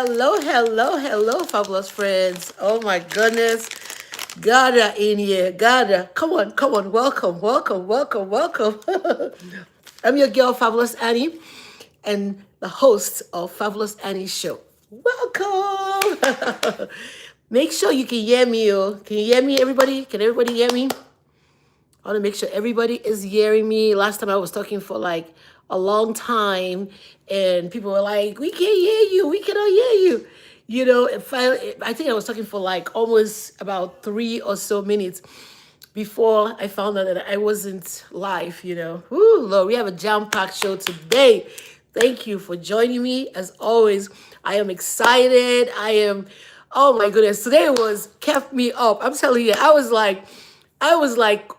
Hello, hello, hello, fabulous friends. Oh my goodness. Gada in here. Gada. Come on. Welcome, welcome, welcome, welcome. I'm your girl, Fabulous Annie, and the host of Fabulous Annie's show. Welcome. Make sure you can hear me. Oh. Can you hear me, everybody? Can everybody hear me? I want to make sure everybody is hearing me. Last time I was talking for like a long time, and people were like, "We can't hear you. We cannot hear you." You know, I think I was talking for like almost about 3 or so minutes before I found out that I wasn't live. Woo, Lord, we have a jam-packed show today. Thank you for joining me. As always, I am excited. Oh my goodness, today was kept me up. I'm telling you, I was like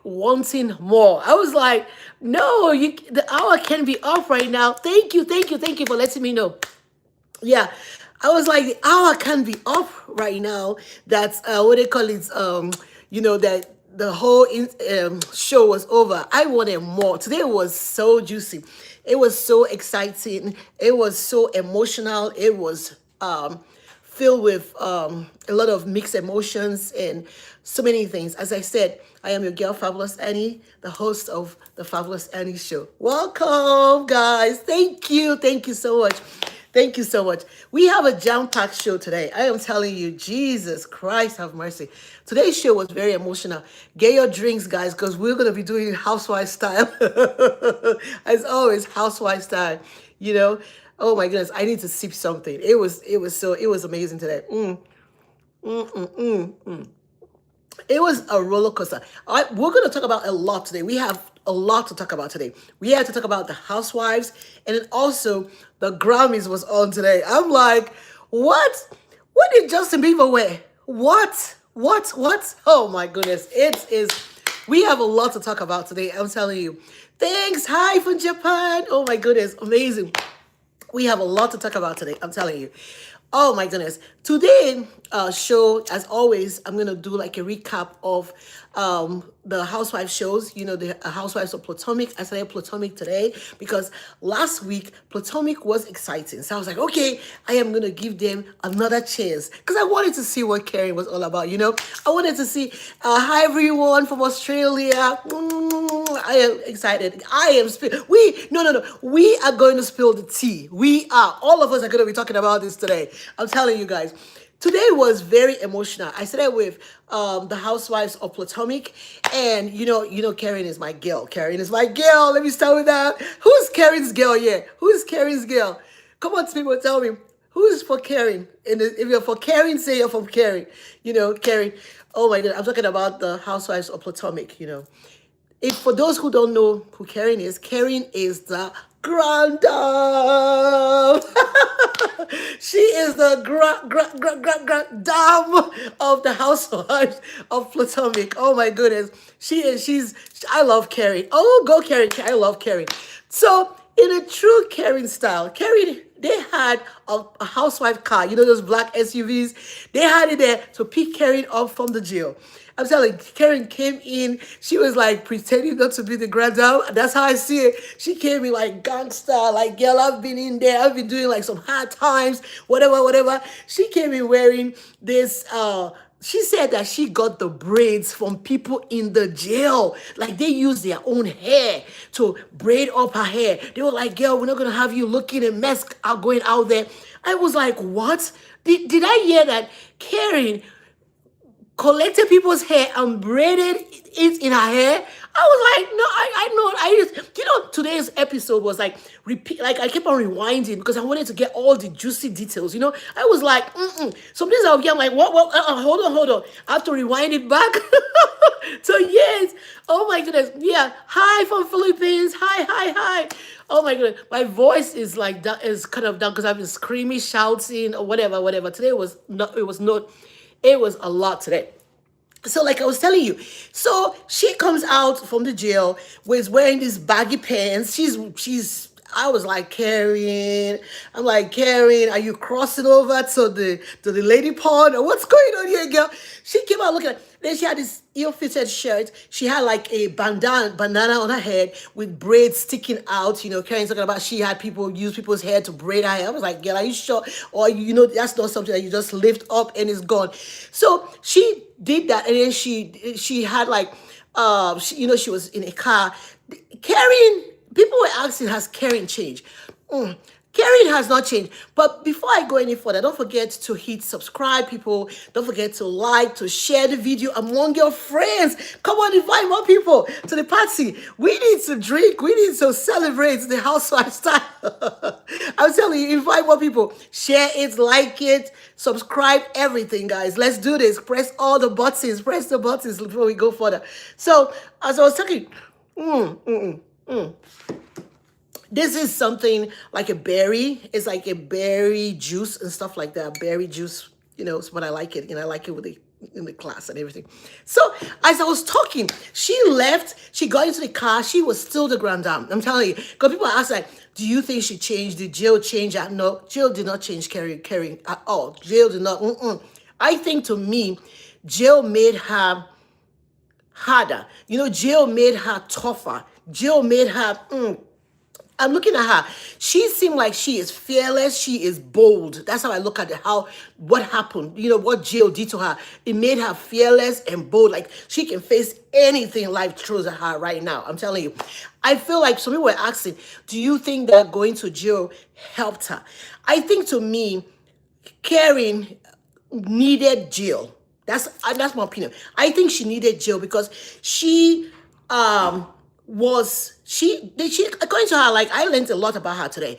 wanting more. I was like, no, the hour can be up right now. Thank you for letting me know. Yeah, I was like, the hour can be up right now. That's what they call it. That the whole show was over. I wanted more. Today was so juicy. It was so exciting. It was so emotional. It was filled with a lot of mixed emotions and so many things. As I said, I am your girl, Fabulous Annie, the host of the Fabulous Annie Show. Welcome, guys. Thank you. Thank you so much. Thank you so much. We have a jam-packed show today. I am telling you, Jesus Christ have mercy. Today's show was very emotional. Get your drinks, guys, because we're going to be doing it housewife style. As always, housewife style. You know, oh my goodness, I need to sip something. It was amazing today. It was a roller coaster. We're going to talk about a lot today. We have a lot to talk about today. We had to talk about the housewives, and then also the Grammys was on today. I'm like, what? What did Justin Bieber wear? What? What? Oh my goodness. It is. We have a lot to talk about today. I'm telling you. Thanks. Hi from Japan. Oh my goodness. Amazing. We have a lot to talk about today. I'm telling you. Oh my goodness. Today, show, as always, I'm going to do like a recap of the housewife shows, the housewives of Potomac. I started Potomac today because last week Potomac was exciting. So I was like, okay, I am going to give them another chance because I wanted to see what Karen was all about. I wanted to see, hi everyone from Australia. I am excited. No. We are going to spill the tea. All of us are going to be talking about this today. I'm telling you guys. Today was very emotional. I started with the housewives of Potomac, and Karen is my girl. Karen is my girl. Let me start with that. Who's Karen's girl here? Who's Karen's girl? Come on, people, tell me. Who's for Karen? And if you're for Karen, say you're from Karen. Karen. Oh my God, I'm talking about the housewives of Potomac. If for those who don't know who Karen is the grand dame. She is the grand dame of the housewives of Potomac. Oh my goodness. I love Karen. Oh, go Karen. I love Karen. So in a true Karen style, they had a housewife car, those black SUVs. They had it there to pick Karen up from the jail. I'm telling you, Karen came in. She was like pretending not to be the grand dame. That's how I see it. She came in like gangster, like, girl, I've been in there. I've been doing like some hard times, whatever. She came in wearing this, she said that she got the braids from people in the jail. Like they used their own hair to braid up her hair. They were like, girl, we're not going to have you looking a mess going out there. I was like, what? Did I hear that Karen collected people's hair and braided it in her hair? I was like, no, today's episode was like repeat, like I kept on rewinding because I wanted to get all the juicy details. I was like, some days I'm like, what, hold on, I have to rewind it back. So yes, oh my goodness, yeah, hi from Philippines, hi. Oh my goodness, my voice is like that, is kind of down because I've been screaming, shouting, or whatever. Today was not, it was a lot today. So like I was telling you, so she comes out from the jail, was wearing these baggy pants. I was like, Karen, are you crossing over to the lady pond or what's going on here, girl? She came out looking like, Then she had this ill-fitted shirt. She had like a bandana on her head with braids sticking out. Karen's talking about she had people use people's hair to braid her hair. I was like, girl, are you sure? Or that's not something that you just lift up and it's gone. So she did that, and then she had like, she was in a car carrying. People were asking, has Karen changed? Karen has not changed. But before I go any further, don't forget to hit subscribe, people. Don't forget to like, to share the video among your friends. Come on, invite more people to the party. We need to drink. We need to celebrate the housewife style. I'm telling you, invite more people. Share it, like it, subscribe, everything, guys. Let's do this. Press all the buttons. Press the buttons before we go further. So, as I was talking, this is something like a berry. It's like a berry juice and stuff like that. Berry juice, but I like it. I like it with in the class and everything. So as I was talking, she left. She got into the car. She was still the grand dame. I'm telling you. Because people ask like, do you think she changed? Did Jill change that? No, Jill did not change Karen at all. Jill did not. I think to me, Jill made her harder. Jill made her tougher. Jill made her. I'm looking at her. She seemed like she is fearless. She is bold. That's how I look at it. What happened? What Jill did to her. It made her fearless and bold. Like she can face anything life throws at her right now. I'm telling you. I feel like some people were asking, do you think that going to Jill helped her? I think to me, Karen needed Jill. That's my opinion. I think she needed Jill because she according to her, like I learned a lot about her today.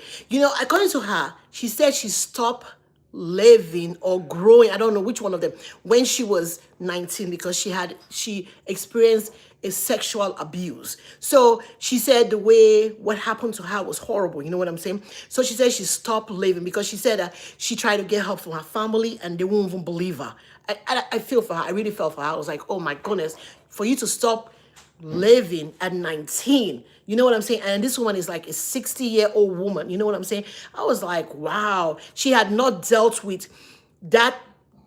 According to her, she said she stopped living or growing, I don't know which one of them, when she was 19 because she experienced a sexual abuse. So she said what happened to her was horrible. You know what I'm saying? So she said she stopped living because she said that she tried to get help from her family and they won't even believe her. I feel for her. I really felt for her. I was like, oh my goodness, for you to stop living at 19. You know what I'm saying? And this woman is like a 60-year-old woman. You know what I'm saying? I was like, wow. She had not dealt with that,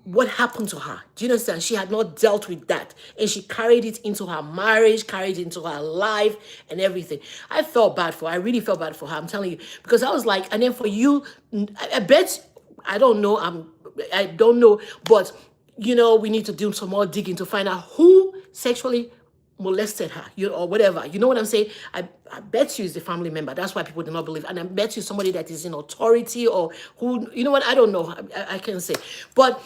what happened to her. Do you understand? She had not dealt with that. And she carried it into her marriage, carried it into her life and everything. I felt bad for her. I really felt bad for her. I'm telling you. Because I was like, and then for you, I bet, I don't know, but, we need to do some more digging to find out who sexually molested her, or whatever. You know what I'm saying? I bet you is the family member. That's why people do not believe. And I bet you somebody that is in authority or who, you know what? I don't know. I can't say. But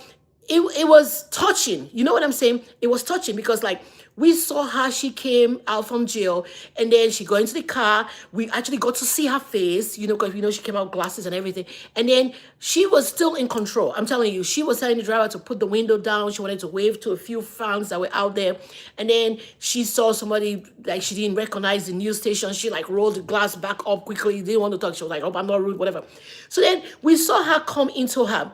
it was touching. You know what I'm saying? It was touching because like we saw her, she came out from jail and then she got into the car. We actually got to see her face, because she came out with glasses and everything. And then she was still in control. I'm telling you, she was telling the driver to put the window down. She wanted to wave to a few fans that were out there. And then she saw somebody like she didn't recognize the news station. She like rolled the glass back up quickly. Didn't want to talk. She was like, oh, I'm not rude, whatever. So then we saw her come into her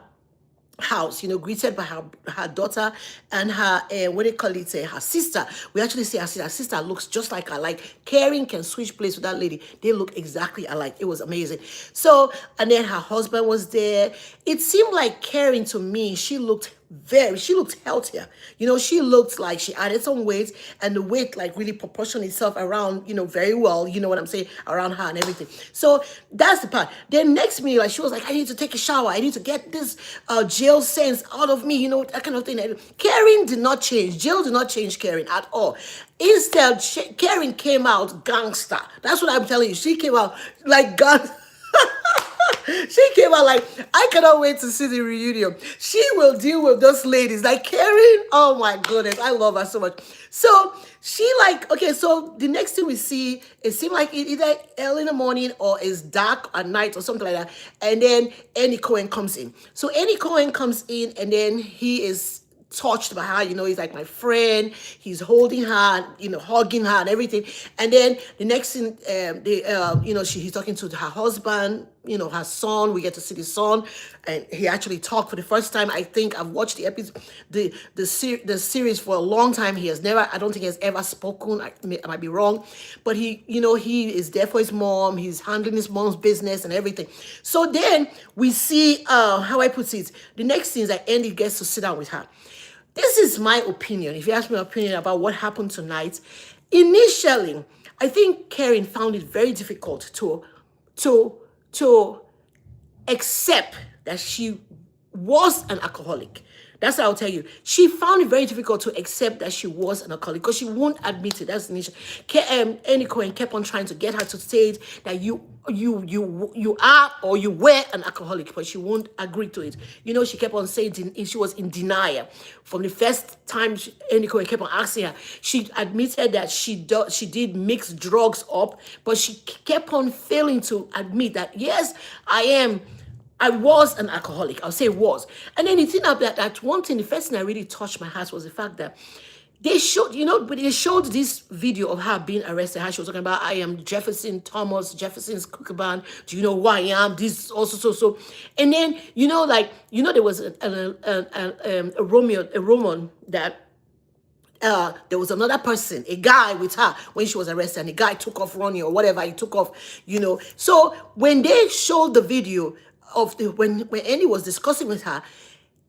house, greeted by her daughter and her what do you call it, her sister. We actually see her sister looks just like her. Like Karen can switch place with that lady. They look exactly alike. It was amazing. So, and then her husband was there. It seemed like Karen, to me, she looked healthier. She looked like she added some weight and the weight like really proportioned itself around, very well, you know what I'm saying, around her and everything. So that's the part. Then next minute, like she was like, I need to take a shower. I need to get this jail sense out of me, that kind of thing. Karen did not change. Jill did not change Karen at all. Instead, Karen came out gangster. That's what I'm telling you. She came out like gangster. She came out like, I cannot wait to see the reunion. She will deal with those ladies. Like Karen, oh my goodness, I love her so much. So she so the next thing we see, it seemed like either early in the morning or it's dark at night or something like that. And then Andy Cohen comes in. So Andy Cohen comes in and then he is touched by her, he's like my friend. He's holding her, hugging her and everything. And then the next thing, he's talking to her husband, her son. We get to see the son, and he actually talked for the first time. I think I've watched the episode, the series for a long time. He has never, I don't think he has ever spoken. I might be wrong, but he is there for his mom. He's handling his mom's business and everything. So then we see how I put it. The next thing is that Andy gets to sit down with her. This is my opinion. If you ask me my opinion about what happened tonight, initially, I think Karen found it very difficult to to accept that she was an alcoholic. That's what I'll tell you. She found it very difficult to accept that she was an alcoholic because she won't admit it. That's the initial. Annie Cohen kept on trying to get her to say that you are or you were an alcoholic, but she won't agree to it. You know, she kept on saying she was in denial. From the first time Annie Cohen kept on asking her, she admitted that she did mix drugs up, but she kept on failing to admit that, yes, I was an alcoholic. I'll say was. And then the thing about that one thing, the first thing that really touched my heart was the fact that they showed, but they showed this video of her being arrested. How she was talking about, I am Jefferson Thomas, Jefferson's cookie band. Do you know who I am? This also so. And then, there was a Roman that there was another person, a guy with her when she was arrested, and the guy took off running or whatever, he took off. So when they showed the video of when Annie was discussing with her,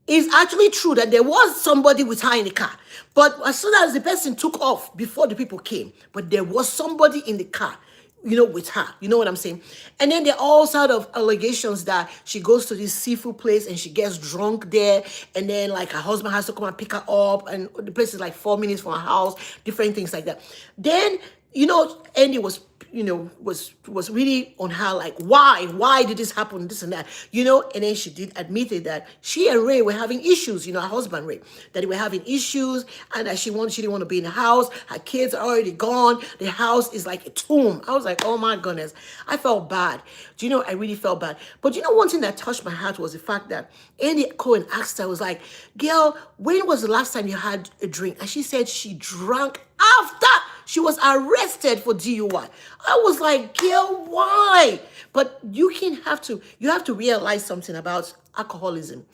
it's actually true that there was somebody with her in the car. But as soon as the person took off before the people came, but there was somebody in the car, with her. You know what I'm saying? And then there are all sort of allegations that she goes to this seafood place and she gets drunk there. And then like her husband has to come and pick her up. And the place is like 4 minutes from her house, different things like that. Then, Andy was really on her, like, why did this happen, this and that, and then she did admit it that she and Ray were having issues, her husband Ray, that they were having issues, and that she didn't want to be in the house, her kids are already gone, the house is like a tomb. I was like, oh my goodness, I felt bad. I really felt bad. But one thing that touched my heart was the fact that Andy Cohen asked her, was like, girl, when was the last time you had a drink? And she said she drank after she was arrested for DUI. I was like, girl, why? But you have to realize something about alcoholism.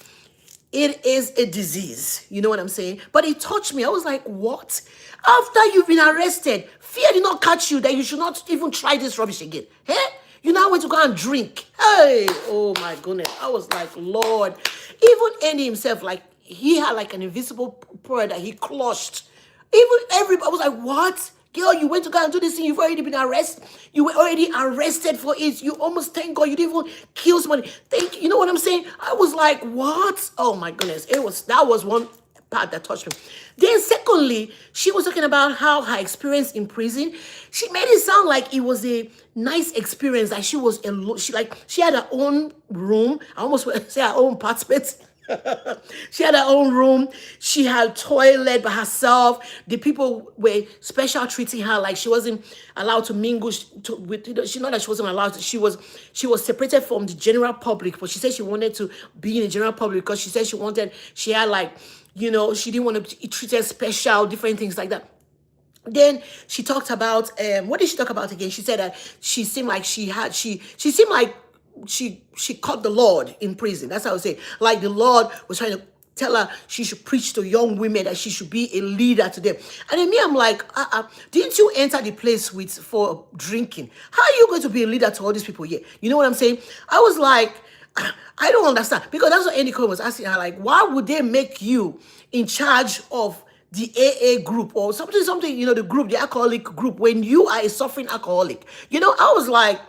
It is a disease. You know what I'm saying? But it touched me. I was like, what? After you've been arrested, fear did not catch you that you should not even try this rubbish again. Hey? You now went to go and drink. Hey, oh my goodness. I was like, Lord. Even Andy himself, like, he had like an invisible prayer that he clutched. Even everybody, I was like, what? Girl, you went to go and do this thing. You've already been arrested. You were already arrested for it. You almost, thank God, you didn't even kill somebody. You know what I'm saying? I was like, what? Oh my goodness. That was one part that touched me. Then secondly, she was talking about how her experience in prison, she made it sound like it was a nice experience. Like she had her own room. I almost want to say her own apartment. She had her own room. She had toilet by herself. The people were special treating her, like she wasn't allowed to mingle with. She not that she wasn't allowed to. She was separated from the general public, but she said she wanted to be in the general public because she said she had like, she didn't want to be treated special, different things like that. Then she talked about what did she talk about again? She said that she seemed like she seemed like she caught the Lord in prison. That's how I would say. Like the Lord was trying to tell her she should preach to young women, that she should be a leader to them. And then me, I'm like, didn't you enter the place for drinking? How are you going to be a leader to all these people here? You know what I'm saying? I was like, I don't understand. Because that's what Andy Cohen was asking her, like, why would they make you in charge of the AA group or something, the group, the alcoholic group, when you are a suffering alcoholic? I was like,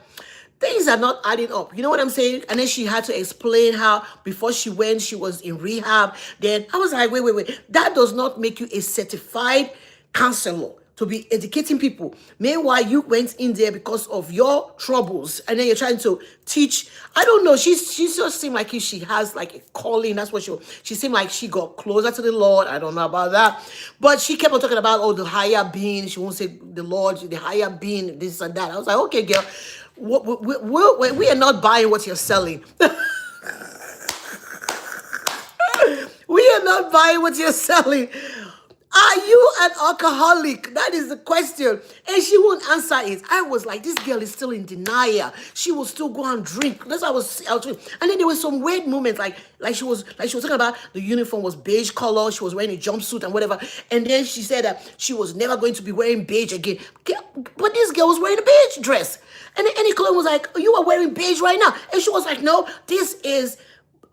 things are not adding up. You know what I'm saying? And then she had to explain how before she went, she was in rehab. Then I was like, wait. That does not make you a certified counselor to be educating people. Meanwhile, you went in there because of your troubles. And then you're trying to teach. I don't know. She just seemed like if she has like a calling. That's what she seemed like she got closer to the Lord. I don't know about that. But she kept on talking about, the higher being. She won't say the Lord, the higher being, this and that. I was like, okay, girl. We are not buying what you're selling. We are not buying what you're selling. Are you an alcoholic? That is the question. And she won't answer it. I was like, this girl is still in denial. She will still go and drink. That's what I was doing. And then there were some weird moments, like she was talking about the uniform was beige color. She was wearing a jumpsuit and whatever. And then she said that she was never going to be wearing beige again. But this girl was wearing a beige dress. And then Annie Cohen was like, you are wearing beige right now. And she was like, no, this is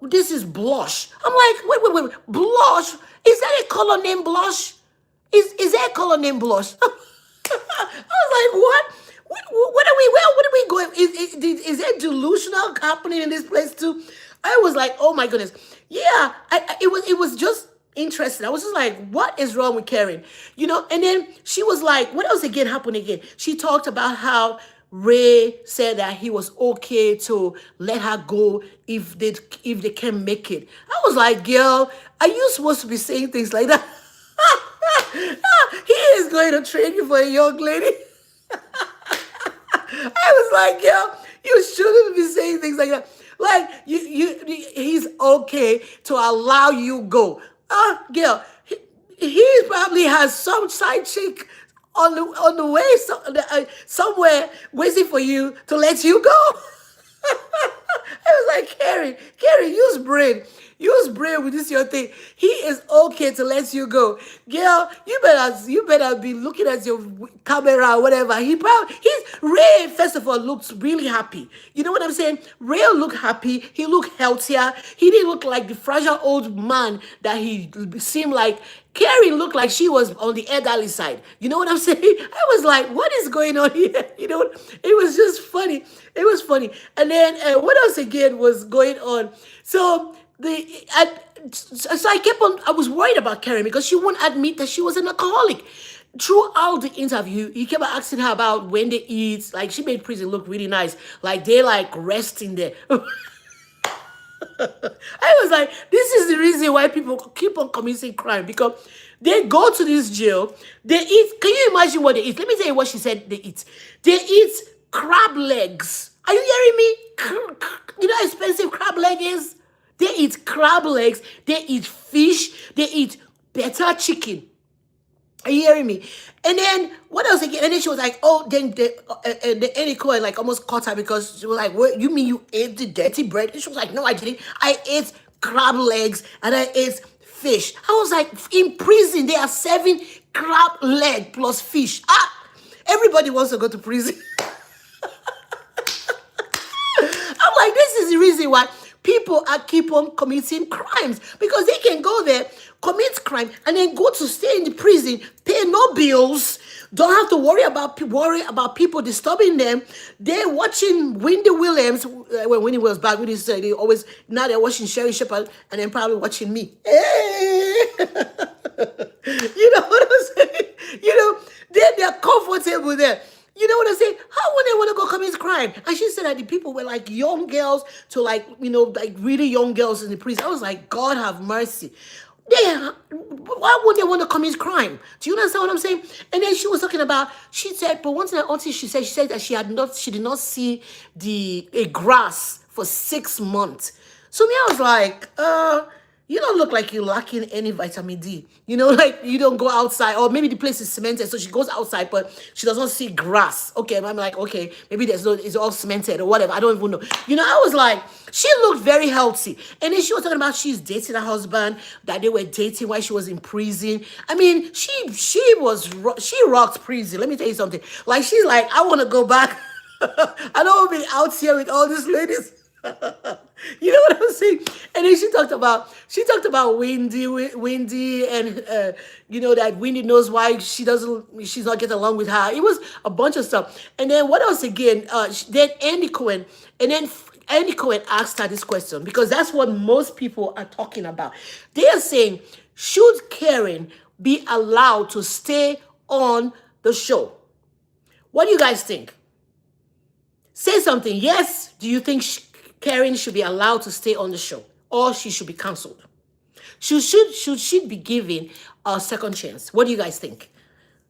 this is blush. I'm like, wait, blush? Is that a color named blush? Is there a color named blush? I was like, what? What are we? Where are we going? Is there delusional happening in this place too? I was like, oh my goodness, yeah. It was just interesting. I was just like, what is wrong with Karen? And then she was like, what else again happened again? She talked about how Ray said that he was okay to let her go if they can make it. I was like, girl, are you supposed to be saying things like that? He is going to train you for a young lady. I was like, girl, you shouldn't be saying things like that. Like he's okay to allow you go. Girl, he probably has some side chick on the way somewhere waiting for you to let you go. I was like, Carrie, use brain. Use brain with this your thing. He is okay to let you go. Girl, you better be looking at your camera or whatever. He's Ray, first of all, looks really happy. You know what I'm saying? Ray looked happy. He looked healthier. He didn't look like the fragile old man that he seemed like. Carrie looked like she was on the elderly side. You know what I'm saying? I was like, what is going on here? It was just funny. It was funny. And then what else again was going on? So I was worried about Karen because she wouldn't admit that she was an alcoholic. Throughout the interview, he kept asking her about when they eat. Like, she made prison look really nice. Like, they like resting there. I was like, this is the reason why people keep on committing crime, because they go to this jail, they eat. Can you imagine what they eat? Let me tell you what she said they eat. They eat crab legs. Are you hearing me? You know how expensive crab leg is? They eat crab legs, they eat fish, they eat better chicken. Are you hearing me? And then what else again? And then she was like, oh, then the Eddie Cohen like almost caught her because she was like, what, you mean you ate the dirty bread? And she was like, no, I didn't. I ate crab legs and I ate fish. I was like, in prison, they are serving crab leg plus fish. Everybody wants to go to prison. I'm like, this is the reason why people keep on committing crimes, because they can go there, commit crime, and then go to stay in the prison, pay no bills, don't have to worry about people disturbing them. They're watching Wendy Williams. When Wendy was back, Wendy said they always, now they're watching Sherry Shepherd and then probably watching me. Hey! You know what I'm saying? They're comfortable there. You know what I'm saying? How would they want to go commit crime? And she said that the people were like young girls to like really young girls in the prison. I was like, God have mercy. Why would they want to commit crime? Do you understand what I'm saying? And then she was talking about, she said, but one thing auntie, she said that she did not see a grass for 6 months. So me, I was like, you don't look like you're lacking any vitamin D. Like you don't go outside, or maybe the place is cemented, so she goes outside, but she does not see grass. Okay, I'm like, okay, maybe it's all cemented or whatever. I don't even know. I was like, she looked very healthy. And then she was talking about she's dating her husband, that they were dating while she was in prison. I mean, she rocked prison. Let me tell you something. Like, she's like, I want to go back. I don't want to be out here with all these ladies. You know what I'm saying? And then she talked about Wendy, and that Wendy knows why she's not getting along with her. It was a bunch of stuff. And then what else again? Then Andy Cohen, asked her this question, because that's what most people are talking about. They are saying, should Karen be allowed to stay on the show? What do you guys think? Say something. Yes, do you think Karen should be allowed to stay on the show, or she should be cancelled? Should she be given a second chance? What do you guys think?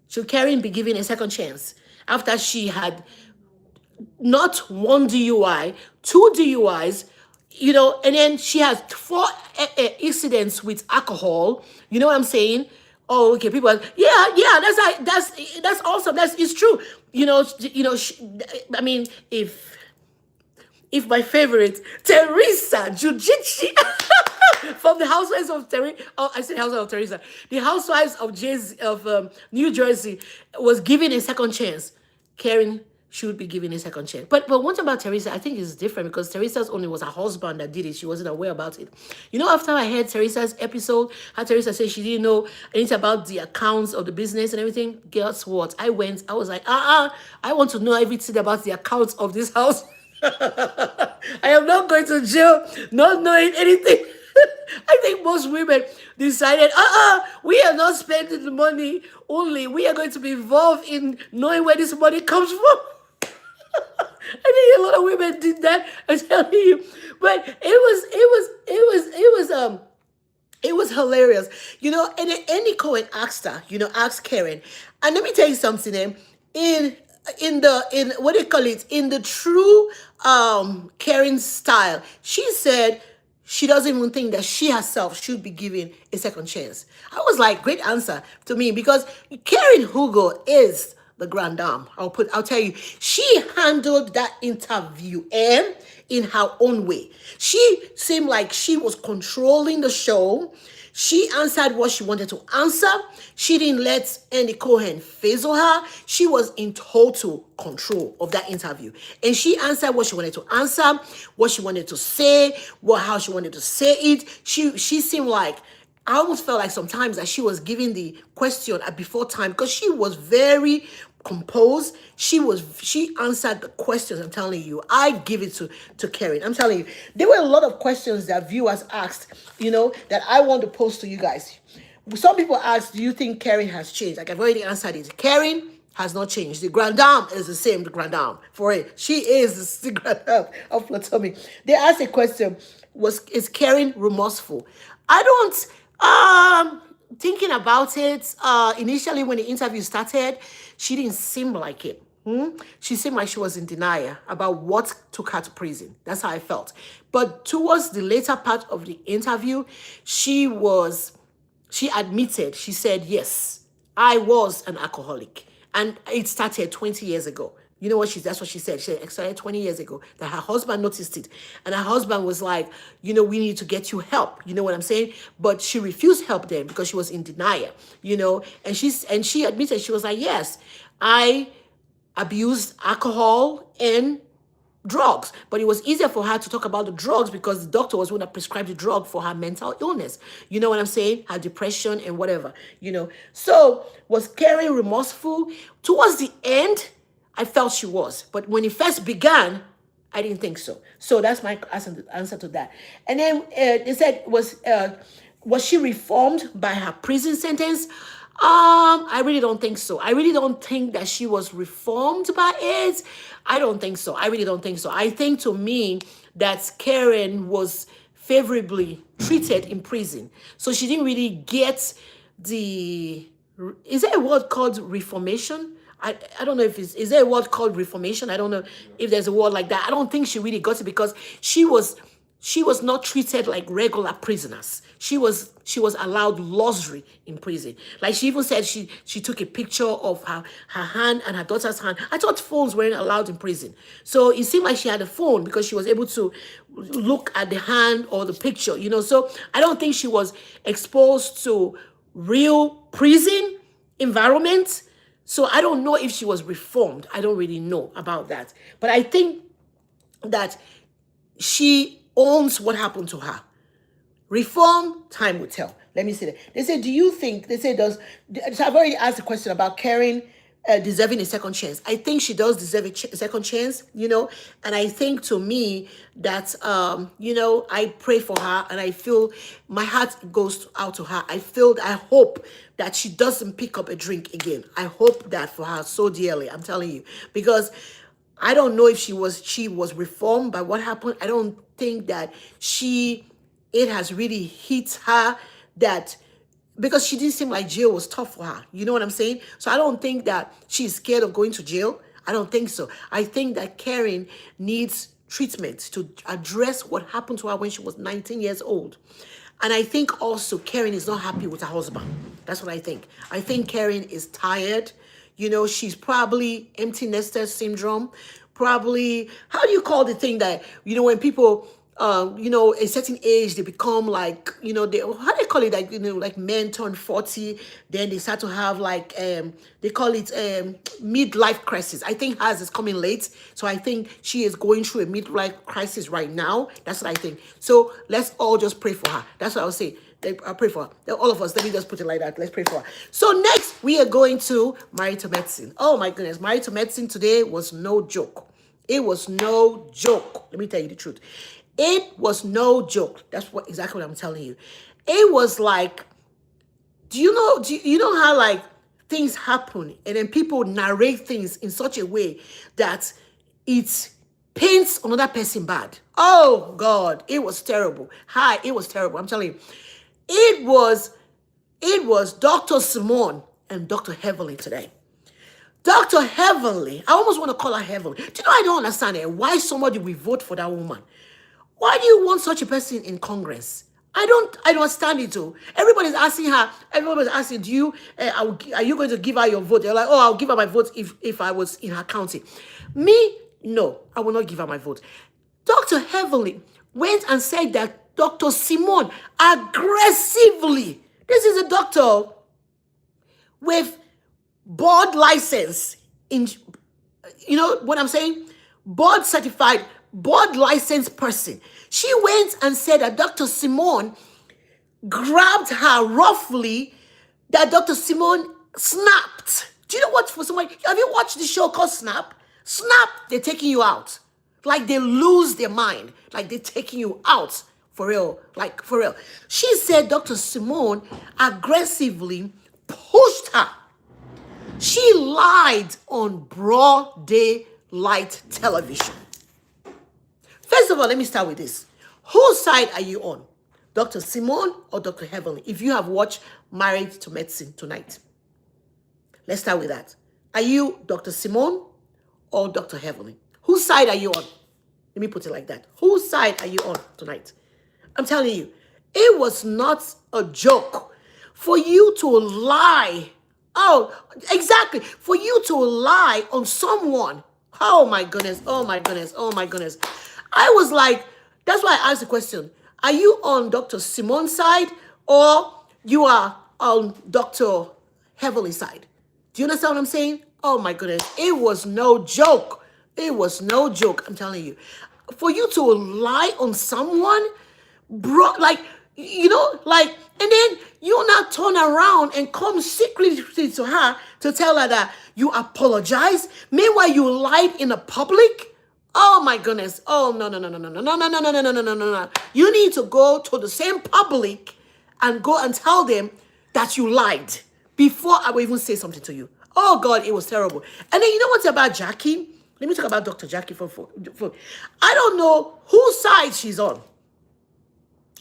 Should Karen be given a second chance after she had not one DUI, 2 DUIs, and then she has 4 incidents with alcohol? You know what I'm saying? Oh, okay. People are, yeah. That's awesome. It's true. I mean, if my favorite, Teresa Jujichi, from the Housewives of Teresa, I said Housewives of Teresa, the Housewives of New Jersey, was given a second chance, Karen she would be given a second chance. But one thing about Teresa, I think is different because Teresa's only was her husband that did it. She wasn't aware about it. You know, after I heard Teresa's episode, how Teresa said she didn't know anything about the accounts of the business and everything. Guess what? I was like, I want to know everything about the accounts of this house. I am not going to jail not knowing anything. I think most women decided, we are not spending the money only. We are going to be involved in knowing where this money comes from. I think a lot of women did that. I'm telling you, but it was hilarious, And then Andy Cohen asked her, asked Karen, and let me tell you something, in what do you call it? In the true Karen style, she said she doesn't even think that she herself should be given a second chance. I was like, great answer to me because Karen Hugo is the grand dame. I'll tell you, she handled that interview and in her own way. She seemed like she was controlling the show. She answered what she wanted to answer. She didn't let Andy Cohen fizzle her. She was in total control of that interview. And she answered what she wanted to answer, what she wanted to say, how she wanted to say it. She seemed like, I almost felt like sometimes that she was giving the question at before time because she was very composed. She answered the questions. I'm telling you, I give it to Karen. I'm telling you, there were a lot of questions that viewers asked, that I want to pose to you guys. Some people asked, do you think Karen has changed? Like I've already answered it. Karen has not changed. The grand dame is the same, the grand dame. For it, she is the grand dame of Platomi. They asked a question, is Karen remorseful? I don't, thinking about it, initially when the interview started, she didn't seem like it. She seemed like she was in denial about what took her to prison. That's how I felt. But towards the later part of the interview, she admitted, she said, yes, I was an alcoholic. And it started 20 years ago. You know what that's what she said. She started 20 years ago that her husband noticed it. And her husband was like, we need to get you help. You know what I'm saying? But she refused help then because she was in denial, and she admitted, she was like, yes, I abused alcohol and drugs. But it was easier for her to talk about the drugs because the doctor was the one that prescribed the drug for her mental illness. You know what I'm saying? Her depression and whatever, So was Karen remorseful? Towards the end, I felt she was. But when it first began, I didn't think so. So that's my answer to that. And then they said, was she reformed by her prison sentence? I really don't think so. I really don't think that she was reformed by it. I don't think so. I really don't think so. I think to me that Karen was favorably treated in prison. So she didn't really get is there a word called reformation? I don't know if is there a word called reformation? I don't know if there's a word like that. I don't think she really got it because she was not treated like regular prisoners. She was allowed luxury in prison. Like she even said she took a picture of her hand and her daughter's hand. I thought phones weren't allowed in prison. So it seemed like she had a phone because she was able to look at the hand or the picture, So I don't think she was exposed to real prison environment. So I don't know if she was reformed. I don't really know about that. But I think that she owns what happened to her. Reform, time will tell. Let me say that. They say, I've already asked the question about Karen deserving a second chance. I think she does deserve a second chance, and I think to me that, I pray for her and I feel my heart goes out to her. I hope that she doesn't pick up a drink again. I hope that for her so dearly, I'm telling you, because I don't know if she was reformed by what happened. I don't think that it has really hit her that, because she didn't seem like jail was tough for her. You know what I'm saying? So I don't think that she's scared of going to jail. I don't think so. I think that Karen needs treatment to address what happened to her when she was 19 years old. And I think also Karen is not happy with her husband. That's what I think. I think Karen is tired. She's probably empty nester syndrome. Probably, how do you call the thing that, when people a certain age, they become like, they, how they call it, like, like men turn 40, then they start to have like, they call it midlife crisis. I think hers is coming late. So I think she is going through a midlife crisis right now. That's what I think. So let's all just pray for her. That's what I would say. I pray for her. All of us, let me just put it like that. Let's pray for her. So next, we are going to Married to Medicine. Oh my goodness. Married to Medicine today was no joke. It was no joke. Let me tell you the truth. It was no joke. That's exactly what I'm telling you. It was like, do you know how like things happen and then people narrate things in such a way that it paints another person bad. Oh God, it was terrible. Hi, it was terrible. I'm telling you. It was Dr. Simone and Dr. Heavenly today. Dr. Heavenly, I almost want to call her Heavenly. Do you know, I don't understand it. Why somebody will vote for that woman? Why do you want such a person in Congress? I don't understand it too. Everybody's asking her. Everybody's asking, are you going to give her your vote? They're like, oh, I'll give her my vote if I was in her county. Me, no, I will not give her my vote. Dr. Heavenly went and said that Dr. Simone aggressively, this is a doctor with board license, in, you know what I'm saying? Board certified, board licensed person. She went and said that Dr. Simone grabbed her roughly, that Dr. Simone snapped. Do you know what, for someone, have you watched the show called Snap? Snap, they're taking you out. Like they lose their mind. Like they're taking you out. For real. Like for real. She said Dr. Simone aggressively pushed her. She lied on broad daylight television. First of all, let me start with this. Whose side are you on? Dr. Simone or Dr. Heavenly? If you have watched Married to Medicine tonight. Let's start with that. Are you Dr. Simone or Dr. Heavenly? Whose side are you on? Let me put it like that. Whose side are you on tonight? I'm telling you, it was not a joke for you to lie. Oh, exactly. For you to lie on someone. Oh my goodness. Oh my goodness. Oh my goodness. I was like, that's why I asked the question. Are you on Dr. Simone's side or you are on Dr. Heavenly's side? Do you understand what I'm saying? Oh my goodness. It was no joke. It was no joke. I'm telling you. For you to lie on someone, bro, like, like, and then you not turn around and come secretly to her to tell her that you apologize. Meanwhile, you lied in the public. Oh my goodness. Oh no, no, no, no, no, no, no, no, no, no, no, no, no, no, no, no. You need to go to the same public and go and tell them that you lied before I will even say something to you. Oh God, it was terrible. And then you know what's about Jackie? Let me talk about Dr. Jackie for I don't know whose side she's on.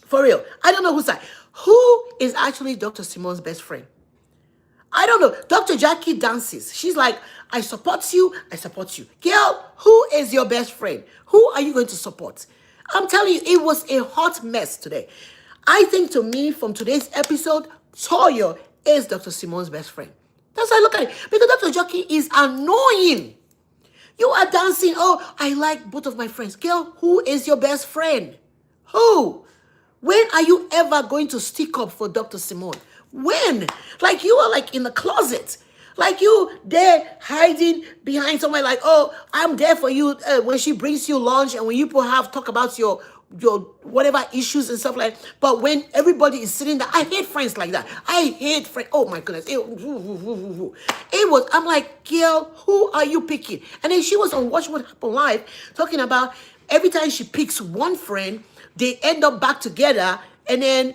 For real. I don't know whose side. Who is actually Dr. Simone's best friend? I don't know. Dr. Jackie dances. She's like, I support you. I support you. Girl, who is your best friend? Who are you going to support? I'm telling you, it was a hot mess today. I think to me, from today's episode, Toyo is Dr. Simone's best friend. That's how I look at it. Because Dr. Jackie is annoying. You are dancing. Oh, I like both of my friends. Girl, who is your best friend? Who? When are you ever going to stick up for Dr. Simone? When? Like you are like in the closet. Like you there hiding behind somewhere like, oh, I'm there for you when she brings you lunch and when you have talk about your whatever issues and stuff like that. But when everybody is sitting there, I hate friends like that. I hate friends. Oh my goodness. It was, I'm like, girl, who are you picking? And then she was on Watch What Happened Live talking about every time she picks one friend, they end up back together, and then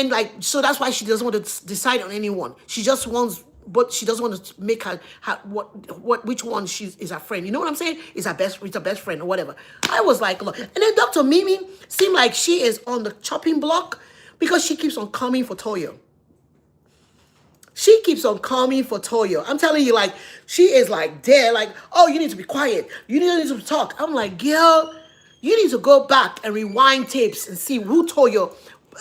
like, so that's why she doesn't want to decide on anyone. She just wants, but she doesn't want to make her which one is her friend. You know what I'm saying? Is her best friend or whatever. I was like, look. And then Dr. Mimi seemed like she is on the chopping block because she keeps on coming for Toyo. She keeps on coming for Toyo. I'm telling you, like, she is like there, like, oh, you need to be quiet. You need to talk. I'm like, girl, you need to go back and rewind tapes and see who Toyo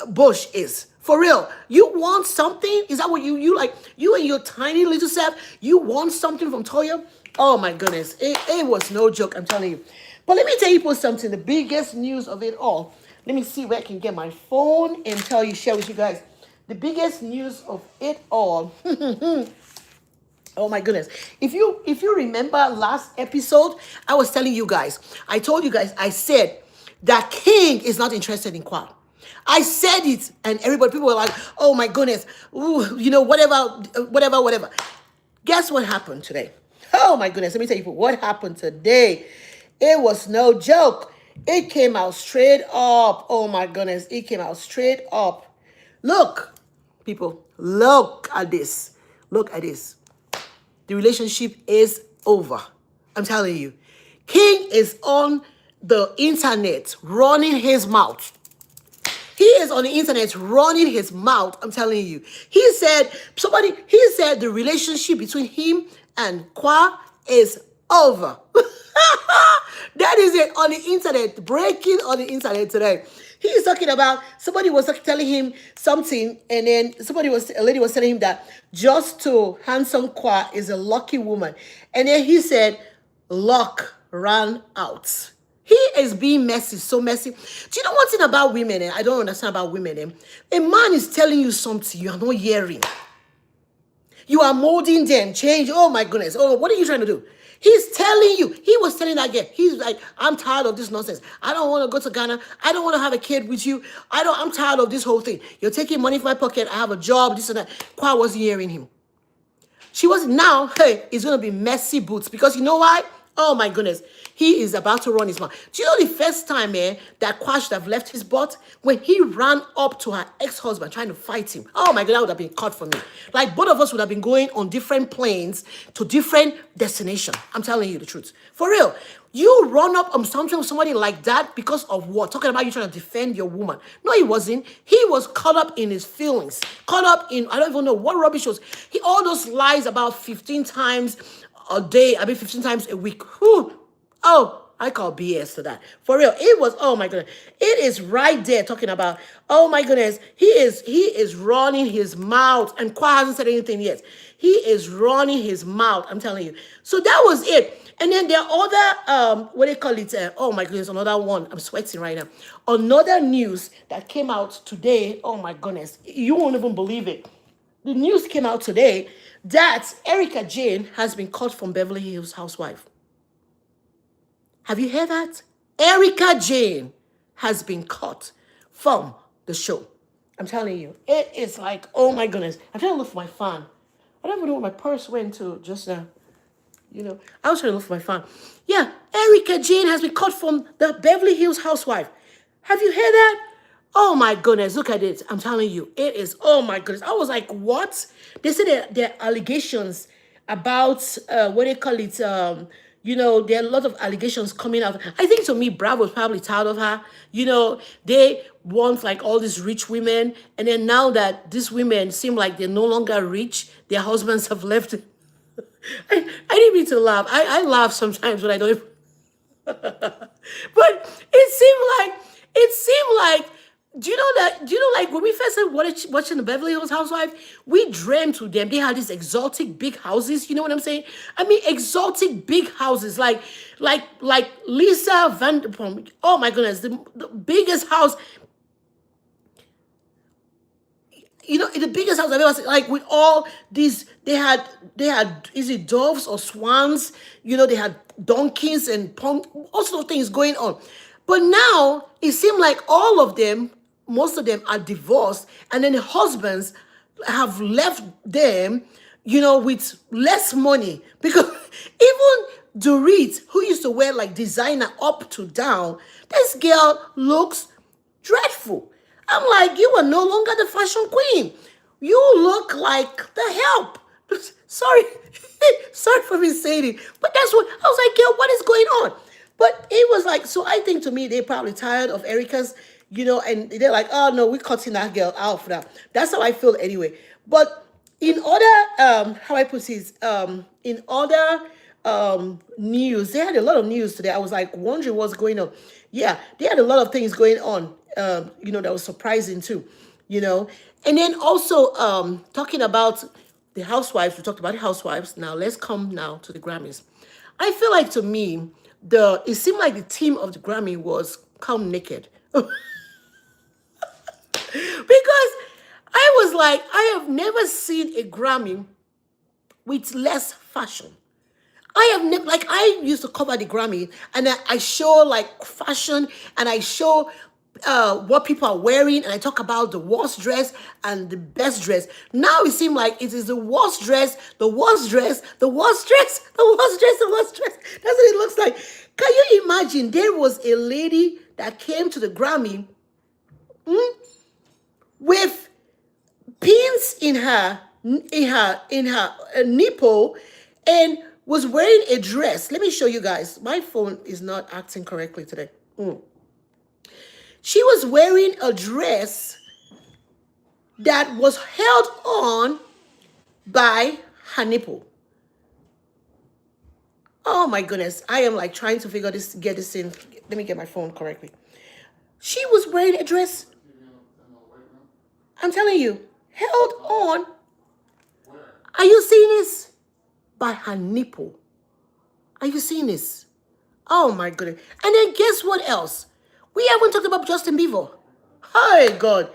Bush is. For real. You want something? Is that what you like? You and your tiny little self, you want something from Toyo? Oh my goodness. It was no joke, I'm telling you. But let me tell you people something. The biggest news of it all. Let me see where I can get my phone and tell you, share with you guys. The biggest news of it all. Oh my goodness. If you remember last episode, I was telling you guys, I told you guys, I said that King is not interested in Kwal. I said it, and everybody, people were like, oh my goodness, ooh, whatever. Guess what happened today? Oh my goodness, let me tell you what happened today. It was no joke. It came out straight up. Oh my goodness, it came out straight up. Look, people, look at this. Look at this. The relationship is over. I'm telling you. King is on the internet running his mouth. He is on the internet running his mouth. I'm telling you. He said the relationship between him and Kwa is over. That is it on the internet, breaking on the internet today. He's talking about somebody was telling him something, and then a lady was telling him that just to handsome Kwa is a lucky woman, and then he said, luck ran out. He is being messy, so messy. Do you know one thing about women? I don't understand about women. A man is telling you something you are not hearing. You are molding them, change. Oh my goodness. Oh, what are you trying to do? He's telling you. He was telling that girl. He's like, I'm tired of this nonsense. I don't want to go to Ghana. I don't want to have a kid with you. I'm tired of this whole thing. You're taking money from my pocket. I have a job, this and that. Kwa wasn't hearing him. She was now, hey, it's going to be messy boots. Because you know why? Oh my goodness. He is about to run his mouth. Do you know the first time that Kwa should have left his butt? When he ran up to her ex-husband trying to fight him. Oh my God, that would have been cut for me. Like both of us would have been going on different planes to different destinations. I'm telling you the truth. For real. You run up on something with somebody like that because of what? Talking about you trying to defend your woman. No, he wasn't. He was caught up in his feelings. Caught up in, I don't even know what rubbish was. All those lies about 15 times a day, 15 times a week. Whew. Oh, I call BS to that. For real. It was, oh my goodness. It is right there talking about, oh my goodness, he is running his mouth, and Kwa hasn't said anything yet. He is running his mouth, I'm telling you. So that was it. And then there are other, what do you call it? Oh my goodness, another one. I'm sweating right now. Another news that came out today. Oh my goodness. You won't even believe it. The news came out today that Erica Jane has been cut from Beverly Hills Housewife. Have you heard that? Erica Jane has been cut from the show. I'm telling you. It is like, oh my goodness. I'm trying to look for my fan. I don't even know where my purse went to just now. I was trying to look for my phone. Yeah, Erica Jane has been cut from the Beverly Hills Housewife. Have you heard that? Oh my goodness, look at it. I'm telling you, it is, oh my goodness. I was like, what? They said there are allegations about, what do you call it? There are a lot of allegations coming out. I think to me, Bravo's probably tired of her. They want like all these rich women. And then now that these women seem like they're no longer rich, their husbands have left. I didn't mean to laugh. I laugh sometimes when I don't. But it seemed like. Do you know like when we first started watching the Beverly Hills Housewives, we dreamt with them. They had these exotic big houses. You know what I'm saying? I mean, exotic big houses like Lisa Vanderpump. Oh my goodness, the biggest house. The biggest house I've ever seen, like with all these, they had, is it doves or swans? They had donkeys and all sorts of things going on. But now it seemed like all of them, most of them are divorced, and then the husbands have left them, with less money. Because even Dorit, who used to wear like designer up to down, this girl looks dreadful. I'm like, you are no longer the fashion queen. You look like the help. Sorry. Sorry for me saying it. But that's what, I was like, girl, what is going on? But it was like, so I think to me, they're probably tired of Erica's, and they're like, oh no, we're cutting that girl out for that. That's how I feel anyway. But in other, how I put this, in other news, they had a lot of news today. I was like wondering what's going on. Yeah, they had a lot of things going on. That was surprising too, And then also talking about the housewives, we talked about the housewives. Now let's come now to the Grammys. I feel like to me, it seemed like the theme of the Grammy was "Come Naked," because I was like, I have never seen a Grammy with less fashion. I have never, like, I used to cover the Grammy, and I show like fashion, and I show what people are wearing, and I talk about the worst dress and the best dress. Now it seems like it is the worst dress, the worst dress, the worst dress, the worst dress, the worst dress. That's what it looks like. Can you imagine? There was a lady that came to the Grammy with pins in her nipple, and was wearing a dress. Let me show you guys. My phone is not acting correctly today. She was wearing a dress that was held on by her nipple. Oh my goodness. I am like trying to get this in. Let me get my phone correctly. She was wearing a dress, I'm telling you, held on. Are you seeing this? By her nipple. Are you seeing this? Oh my goodness. And then guess what else? We haven't talked about Justin Bieber. Hey God.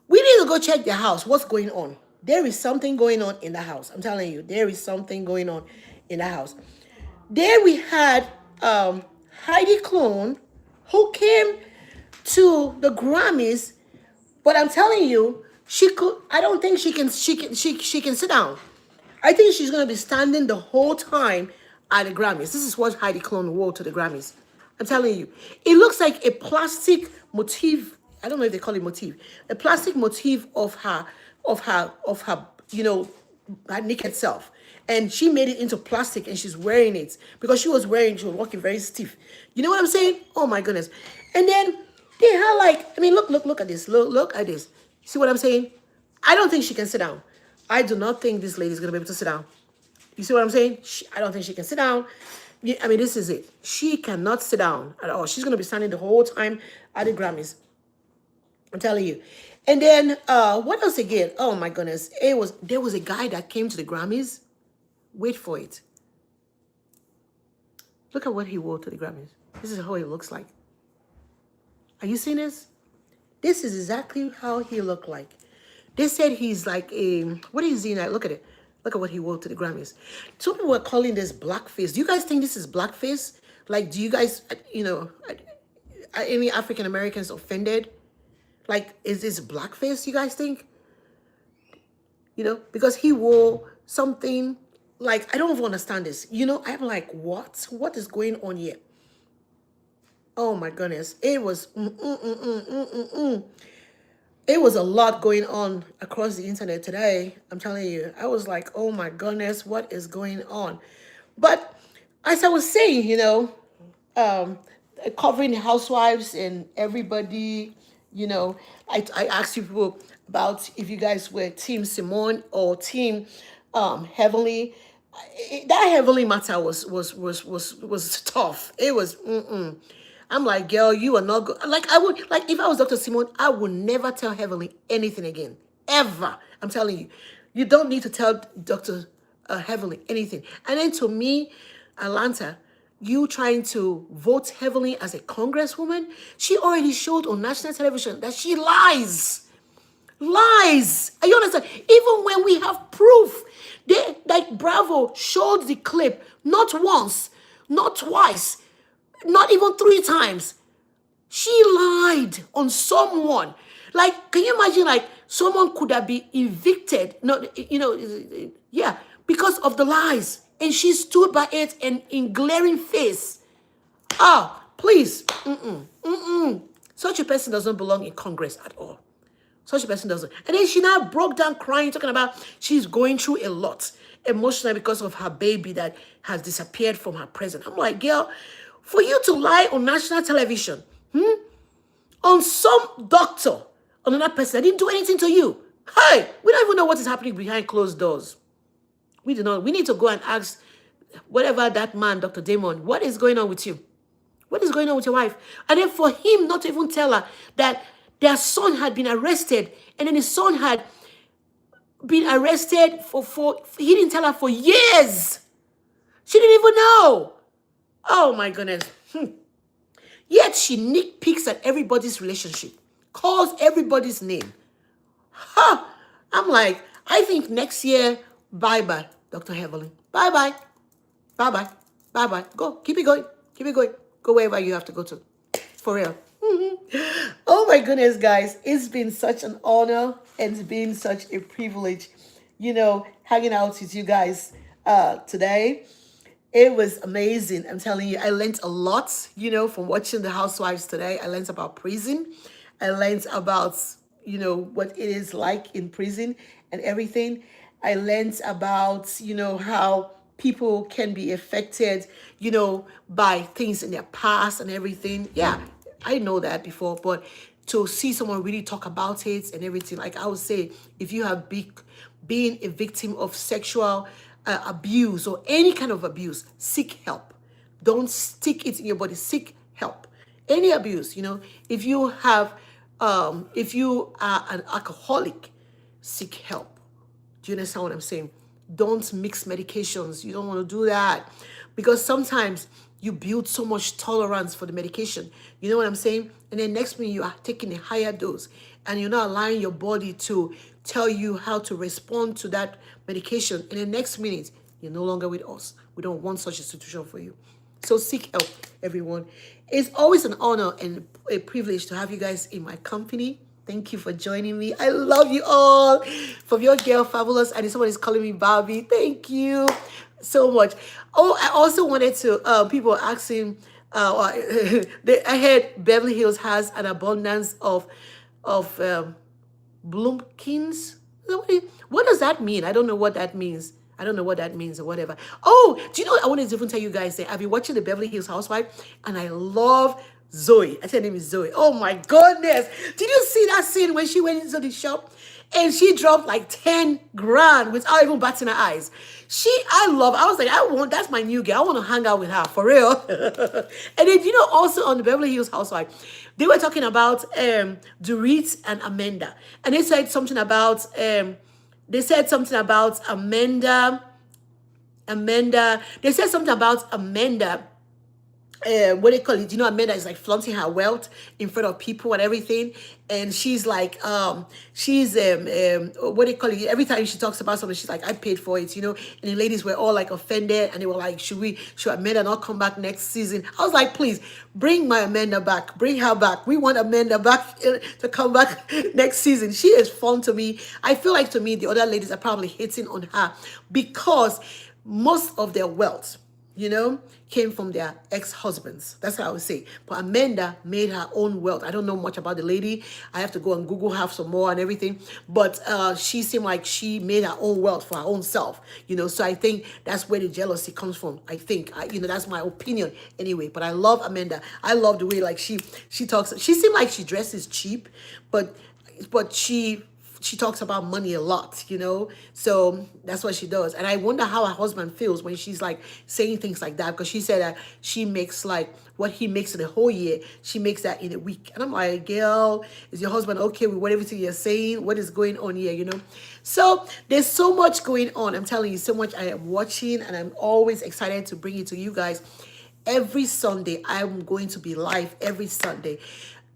We need to go check the house. What's going on? There is something going on in the house. I'm telling you, there is something going on in the house. There we had Heidi Klum, who came to the Grammys, but I'm telling you, she could. I don't think she can. She can sit down. I think she's gonna be standing the whole time at the Grammys. This is what Heidi Klum wore to the Grammys. I'm telling you, it looks like a plastic motif. I don't know if they call it motif. A plastic motif of her, her naked self. And she made it into plastic, and she's wearing it because she was walking very stiff. You know what I'm saying? Oh my goodness. And then they had like, I mean, look at this. Look at this. See what I'm saying? I don't think she can sit down. I do not think this lady is going to be able to sit down. You see what I'm saying? I don't think she can sit down. I mean, this is it. She cannot sit down at all. She's going to be standing the whole time at the Grammys. I'm telling you. And then, what else again? Oh my goodness. There was a guy that came to the Grammys. Wait for it. Look at what he wore to the Grammys. This is how he looks like. Are you seeing this? This is exactly how he looked like. They said he's like what is he like? Look at it. Look at what he wore to the Grammys. Some people were calling this blackface. Do you guys think this is blackface? Like, do you guys, are any African Americans offended? Like, is this blackface, you guys think? Because he wore something, like, I don't even understand this. I'm like, what? What is going on here? Oh my goodness. It was, It was a lot going on across the internet today. I'm telling you. I was like, oh my goodness, what is going on? But as I was saying, covering the housewives and everybody, I asked you people about if you guys were Team Simone or Team Heavenly. That Heavenly matter was tough. It was. I'm like, girl, you are not good. Like, I would, like, if I was Dr. Simone, I would never tell Heavenly anything again. Ever. I'm telling you. You don't need to tell Dr. Heavenly anything. And then to me, Atlanta, you trying to vote Heavenly as a congresswoman, she already showed on national television that she lies. Lies. You understand? Even when we have proof, Bravo showed the clip not once, not twice, not even 3 times. She lied on someone. Like, can you imagine, like, someone could have been evicted, because of the lies. And she stood by it and in glaring face. Please. Such a person doesn't belong in Congress at all. Such a person doesn't. And then she now broke down crying, talking about she's going through a lot emotionally because of her baby that has disappeared from her presence. I'm like, girl, for you to lie on national television, on some doctor, on another person that didn't do anything to you. Hey, we don't even know what is happening behind closed doors. We do not. We need to go and ask whatever that man, Dr. Damon, what is going on with you? What is going on with your wife? And then for him not to even tell her that their son had been arrested, and then his son had been arrested he didn't tell her for years. She didn't even know. Oh my goodness. Yet she nitpicks at everybody's relationship, calls everybody's name. Huh. I'm like, I think next year, bye bye, Dr. Heavenly. Bye bye. Bye bye. Bye bye. Go. Keep it going. Keep it going. Go wherever you have to go to. For real. Oh my goodness, guys. It's been such an honor and it's been such a privilege, hanging out with you guys today. It was amazing. I'm telling you, I learned a lot, from watching the Housewives today. I learned about prison. I learned about, what it is like in prison and everything. I learned about, how people can be affected, by things in their past and everything. Yeah, I know that before, but to see someone really talk about it and everything, like I would say, if you have been a victim of sexual abuse or any kind of abuse, seek help. Don't stick it in your body. Seek help. Any abuse, if you are an alcoholic, seek help. Do you understand what I'm saying? Don't mix medications. You don't want to do that because sometimes you build so much tolerance for the medication. You know what I'm saying? And then next minute you are taking a higher dose and you're not allowing your body to tell you how to respond to that medication. And the next minute you're no longer with us. We don't want such a situation for you. So seek help, everyone. It's always an honor and a privilege to have you guys in my company. Thank you for joining me. I love you all. From your girl, Fabulous, and someone is calling me Barbie. Thank you so much. Oh, I also wanted to, people asking, I heard Beverly Hills has an abundance of Bloomkins. What does that mean? I don't know what that means. I don't know what that means or whatever. Oh, do you know what I wanted to even tell you guys? I've been watching the Beverly Hills Housewife and I love Zoe. I said her name is Zoe. Oh my goodness. Did you see that scene when she went into the shop and she dropped like 10 grand without even batting her eyes? I was like, that's my new girl. I want to hang out with her for real. And then, also on the Beverly Hills Housewife, they were talking about Dorit and Amanda. And they said something about Amanda. They said something about Amanda. What they call it? Amanda is like flaunting her wealth in front of people and everything, and she's like, she's what they call it? Every time she talks about something, she's like, I paid for it, And the ladies were all like offended, and they were like, should Amanda not come back next season? I was like, please bring my Amanda back, bring her back. We want Amanda back to come back next season. She is fun to me. I feel like to me the other ladies are probably hating on her because most of their wealth, came from their ex-husbands. That's how I would say. But Amanda made her own wealth. I don't know much about the lady. I have to go and Google her some more and everything. But she seemed like she made her own wealth for her own self. So I think that's where the jealousy comes from. I think, that's my opinion anyway. But I love Amanda. I love the way like she talks. She seemed like she dresses cheap, but she talks about money a lot, so that's what she does. And I wonder how her husband feels when she's like saying things like that, because she said that she makes like what he makes in a whole year, she makes that in a week. And I'm like, girl, is your husband okay with what everything you're saying? What is going on here, So there's so much going on. I'm telling you, so much I am watching, and I'm always excited to bring it to you guys. Every Sunday, I'm going to be live every Sunday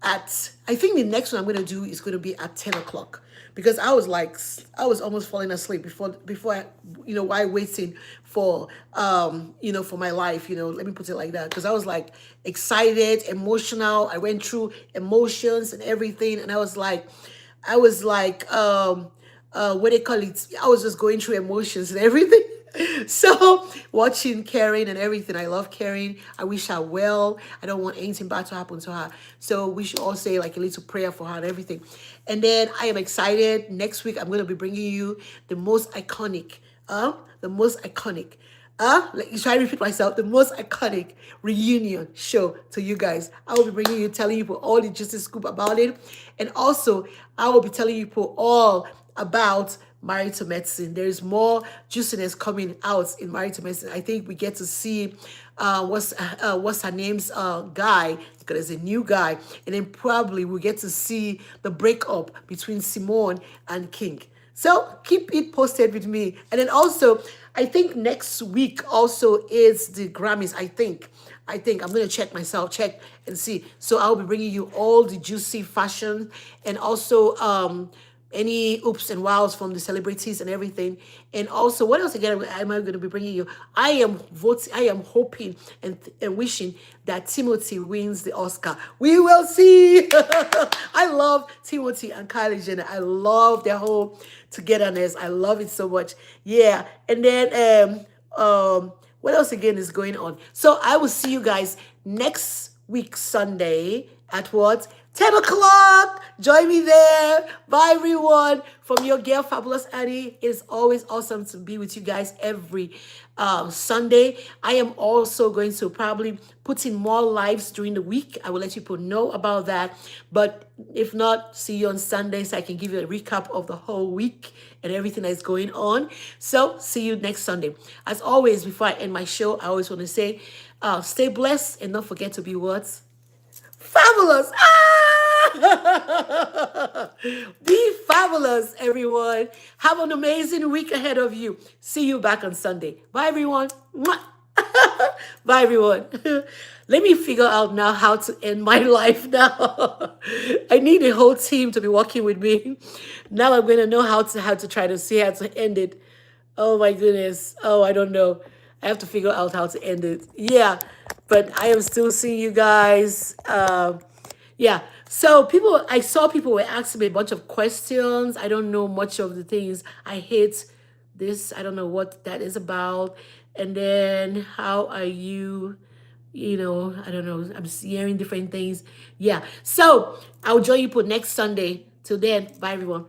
I think the next one I'm going to do is going to be at 10 o'clock, because I was almost falling asleep before I, while waiting for, for my life, let me put it like that. Because I was like excited, emotional. I went through emotions and everything. And I was like, what they call it? I was just going through emotions and everything. So watching Karen and everything, I love Karen. I wish her well. I don't want anything bad to happen to her. So we should all say like a little prayer for her and everything. And then I am excited. Next week, I'm going to be bringing you the most iconic, should I repeat myself? The most iconic reunion show to you guys. I will be bringing you, telling you all the juicy scoop about it. And also, I will be telling you all about Married to Medicine. There is more juiciness coming out in Married to Medicine. I think we get to see what's her name's guy, because there's a new guy. And then probably we'll get to see the breakup between Simone and King. So keep it posted with me. And then also, I think next week also is the Grammys, I think. I think I'm gonna check myself, check and see. So I'll be bringing you all the juicy fashion, and also any oops and wows from the celebrities and everything. And also, what else again am I going to be bringing you? I am voting. I am hoping and wishing that Timothy wins the Oscar. We will see. I love Timothy and Kylie Jenner. I love their whole togetherness. I love it so much. Yeah. And then what else again is going on? So I will see you guys next week Sunday at what? 10 o'clock. Join me there. Bye, everyone. From your girl, Fabulous Annie. It is always awesome to be with you guys every Sunday. I am also going to probably put in more lives during the week. I will let people know about that. But if not, see you on Sunday so I can give you a recap of the whole week and everything that's going on. So, see you next Sunday. As always, before I end my show, I always want to say, stay blessed and don't forget to be what? Fabulous. Ah! Be fabulous, everyone. Have an amazing week ahead of you. See you back on Sunday. Bye, everyone. Mwah. Bye, everyone. Let me figure out now how to end my life now. I need a whole team to be working with me. Now I'm going to know how to try to see how to end it. Oh my goodness. Oh, I don't know. I have to figure out how to end it. Yeah, but I am still seeing you guys. Yeah. So I saw people were asking me a bunch of questions. I don't know much of the things. I hate this. I don't know what that is about. And then how are you? I don't know. I'm hearing different things. Yeah. So I'll join you for next Sunday. Till then, bye everyone.